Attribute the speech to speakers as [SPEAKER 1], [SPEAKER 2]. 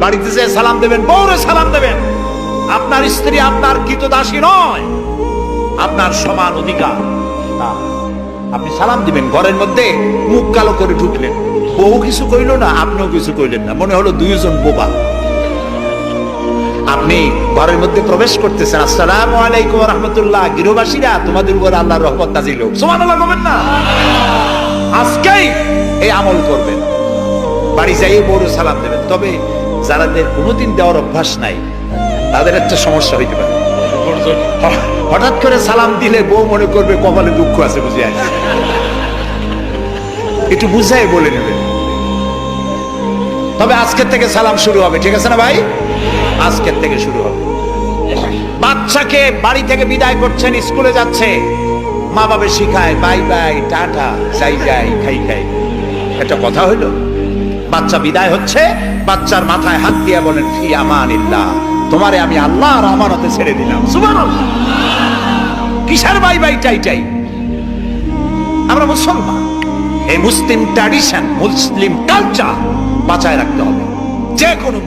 [SPEAKER 1] বাড়িতে যে সালাম দেবেন, বউরে সালাম দেবেন। আপনার স্ত্রী আপনার কৃতদাসী নয়, আপনার সমান অধিকার। আপনি সালাম দিবেন। ঘরের মধ্যে মুখ কালো করে ঢুকলেন, বউ কিছু কইল না, আপনিও কিছু কইলেন না, মনে হলো দুইজন বোবা। আপনি ঘরের মধ্যে প্রবেশ করতেছেন, আসসালামু আলাইকুম ওয়া রাহমাতুল্লাহ, গৃহবাসীরা তোমাদের উপর আল্লাহর রহমত নাজিল হোক, সুবহানাল্লাহ বলবেন না? আজকেই এই আমল করবেন, বাড়ি যাই বড় সালাম দেবেন। তবে যাদের কোনোদিন দেওয়ার অভ্যাস নাই তাদের একটা সমস্যা হইতে পারে। হঠাৎ করে সালাম দিলে বউ মনে করবে কপালে দুঃখ আছে বুঝে আছে, একটু বুঝাই বলে নেবেন। তবে আজকের থেকে সালাম শুরু হবে, ঠিক আছে না ভাই? আজকের থেকে শুরু হবে। বাচ্চাকে বাড়ি থেকে বিদায় করছেন, স্কুলে যাচ্ছে, মা বাবা শিখায় বাই বাই, টাটা, যাই যাই, খাই খাই। একটা কথা হইলো, বাচ্চা বিদায় হচ্ছে, বাচ্চার মাথায় হাত দিয়ে বলেন ফি আমানিল্লাহ, তোমারে আমি আল্লাহর আমানতে ছেড়ে দিলাম। সুবহানাল্লাহ। কিসের বাই বাই টাই টাই? আমরা মুসলমান, এই মুসলিম ট্র্যাডিশন, মুসলিম কালচার বাঁচায় রাখতে হবে যে কোনো